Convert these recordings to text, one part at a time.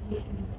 Amin.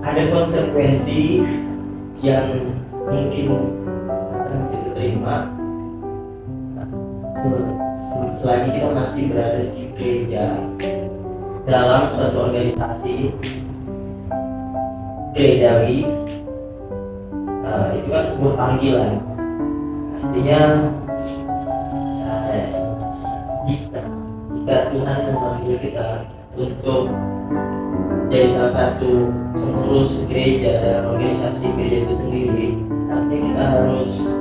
Ada konsekuensi yang mungkin akan kita terima selagi kita masih berada di gereja dalam suatu organisasi gerejawi. Itu kan sebuah panggilan, artinya jika jika Tuhan memanggil kita untuk jadi salah satu pengurus gereja dan organisasi gereja itu sendiri, artinya kita harus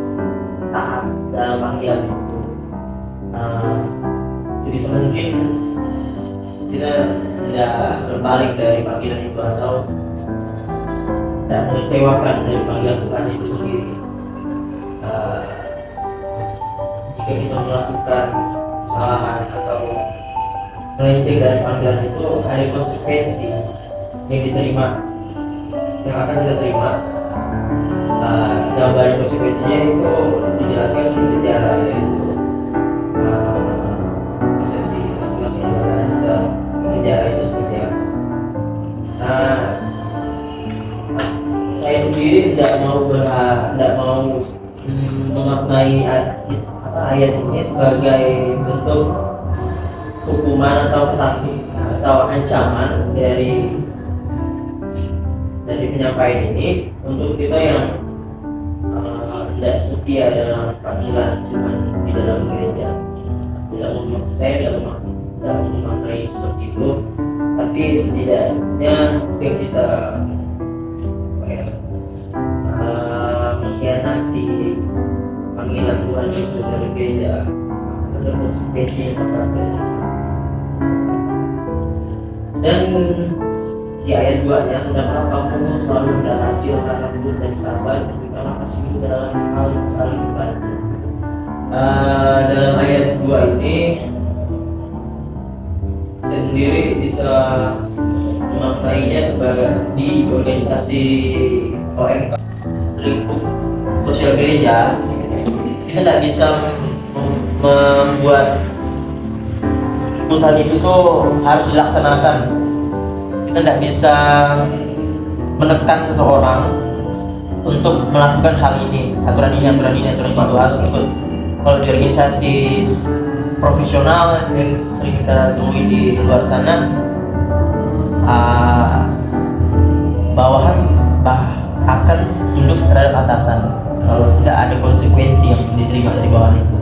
taat dalam panggilan itu. Sebisa mungkin kita tidak berbalik dari panggilan itu atau tidak mengecewakan dari panggilan Tuhan itu sendiri. Jika kita melakukan kesalahan atau melenceng dari panggilan itu, ada konsekuensi yang diterima, yang akan kita terima. Dalam dari konsekuensinya itu dijelaskan di penjara, yaitu persepsi masing-masing negara kita penjara itu seperti apa. Saya sendiri tidak mau memaknai ayat ini sebagai bentuk hukuman atau ancaman dari penyampaian ini untuk kita yang tidak setia dalam panggilan Tuhan di dalam gereja. Saya tidak memaknai seperti itu, tapi setidaknya ketika kita mengkhianati panggilan Tuhan itu dari gereja, ada konsekuensi yang berat. Dan di ayat 2-nya, hendaklah kamu selalu mendapat silakan lembut dan sabar, berikanlah kasih dalam hal yang saling membantu. Dalam ayat 2 ini saya sendiri bisa memaknainya sebagai di organisasi OMK, lingkup sosial gereja, kita tidak bisa membuat keputusan itu tuh harus dilaksanakan. Kita tidak bisa menekan seseorang untuk melakukan hal ini, aturan ini itu harus ikut. Kalau di organisasi profesional yang sering kita temui di luar sana, bawahan akan tunduk terhadap atasan kalau tidak ada konsekuensi yang diterima dari bawahan itu.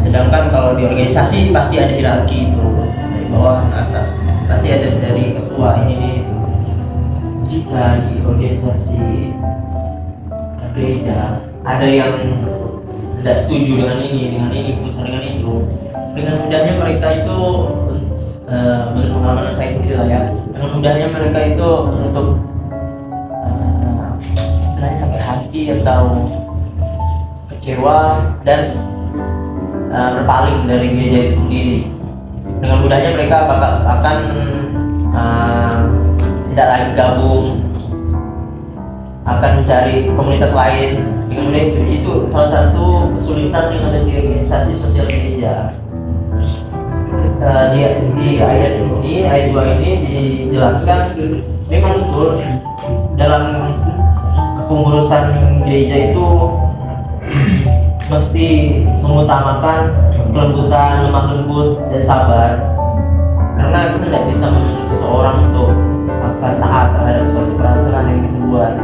Sedangkan kalau di organisasi pasti ada hierarki itu, dari bawah ke atas, pasti ada dari ketua ini. Jika di organisasi gereja ada yang tidak setuju dengan ini, putusan dengan itu, dengan mudahnya mereka itu, menurut pengalaman saya sendiri lah ya, dengan mudahnya mereka itu untuk istilahnya sakit hati atau kecewa dan berpaling dari gereja itu sendiri. Dengan mudahnya mereka akan tidak lagi gabung, akan mencari komunitas lain. Dengan mudah itu salah satu kesulitan yang ada di organisasi sosial gereja. Di ayat 2 ini dijelaskan memang betul dalam kepengurusan gereja itu mesti mengutamakan kelembutan, lemah lembut, dan sabar. Karena kita tidak bisa menuntut seseorang untuk akan taat terhadap suatu peraturan yang kita buat.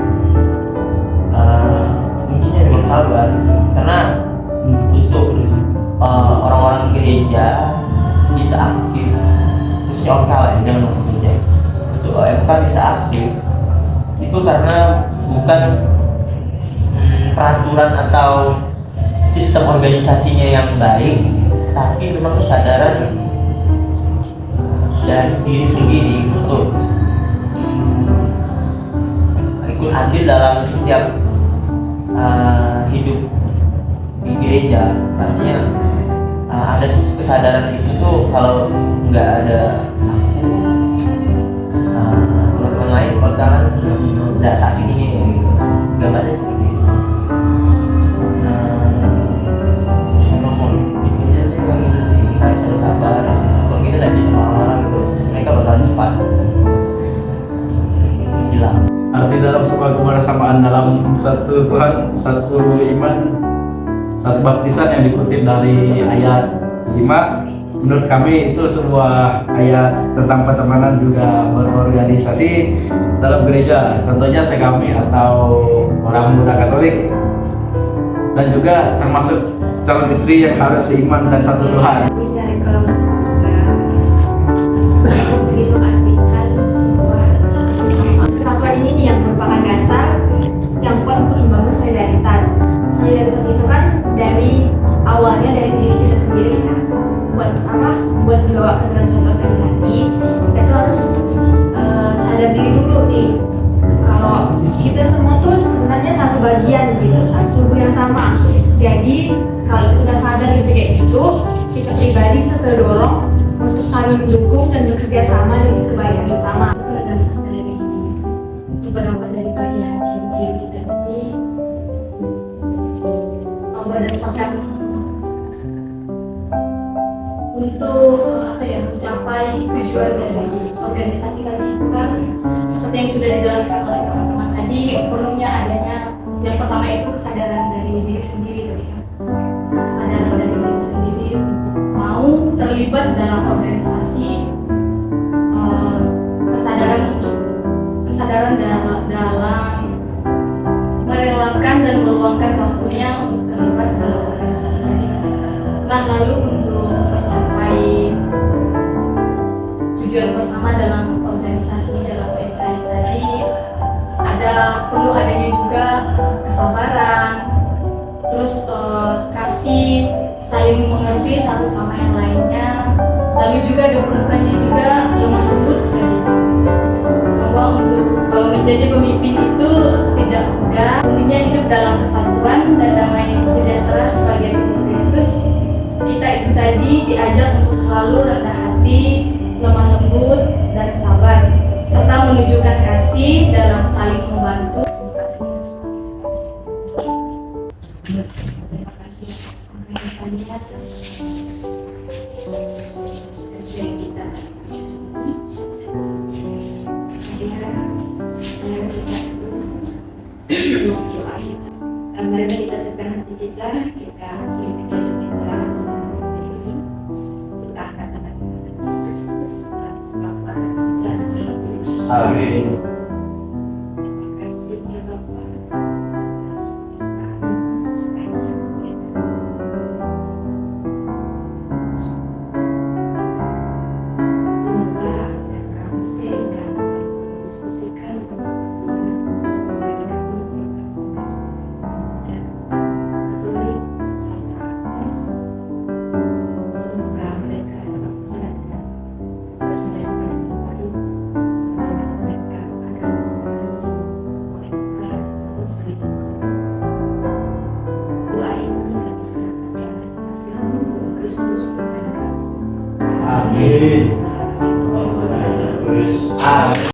Kuncinya memang sabar, karena untuk orang-orang gereja bisa aktif, khususnya OMK lah, jangan ngomong gereja. Untuk OMK bisa aktif itu karena bukan peraturan atau sistem organisasinya yang baik, tapi memang kesadaran dari diri sendiri untuk ikut andil dalam setiap hidup di gereja. Artinya ada kesadaran itu tuh, kalau nggak ada aku, teman-teman lain bahkan nggak saksi ini gitu. Gambarnya seperti itu. Intinya sih kayak gitu sih, kita harus sabar. Kalau kita nggak bisa marah-marah gitu, mereka bakal cepat hilang. Arti dalam sebuah kebersamaan dalam satu Tuhan, satu iman, satu baptisan yang dikutip dari ayat 5, menurut kami itu sebuah ayat tentang pertemanan juga berorganisasi dalam gereja, contohnya sekami atau orang muda Katolik, dan juga termasuk calon istri yang harus seiman dan satu Tuhan. Dari kalau dalam suatu organisasi, itu harus sadar diri dulu nih. Kalau kita semua tuh sebenarnya satu bagian gitu, satu tubuh yang sama. Jadi kalau kita sadar gitu kayak gitu, kita pribadi bisa terdorong untuk saling mendukung dan bekerja sama demi kebaikan bersama. Berdasarkan dari beberapa dari bagian ciri-ciri kita ini, berdasarkan untuk mencapai tujuan dari organisasi kali itu kan seperti yang sudah dijelaskan oleh teman-teman tadi, perlunya adanya yang pertama itu kesadaran dari diri sendiri tadi ya. Kesadaran dari diri sendiri mau terlibat dalam organisasi, kesadaran dalam merelakan dan meluangkan waktunya untuk terlibat dalam organisasi ini. Nah, lalu untuk mencapai tujuan bersama dalam organisasi ini, dalam PKI tadi, perlu adanya juga kesabaran, terus kasih, saling mengerti satu sama yang lainnya, lalu juga diperlukannya juga lemah lembut tadi, bahwa untuk menjadi pemimpin itu tidak mudah. Pentingnya hidup dalam kesatuan dan damai sejahtera sebagai tubuh Kristus. Kita itu tadi diajak untuk selalu rendah hati, lemah lembut, dan sabar, serta menunjukkan kasih dalam saling membantu. Terima kasih atas penghargaannya dan sharing kita. Mari kita siapkan hati kita kirim kita kita angkat tangan Yesus Kristus dalam Bapa dan Yesus. Amin. Terima kasih ya Bapa atas pernikahan sepanjang kita. Semoga yang kami sharingkan, diskusikan bagi kami Katolik serta agnes. Semoga mereka dapat menjalankan tugas mereka dengan baik, sebagaimana mereka akan dikasih oleh Tuhan terus hidup. Doa ini kami serahkan di atas hasilmu Kristus Tuhan kami. Amin. Amin.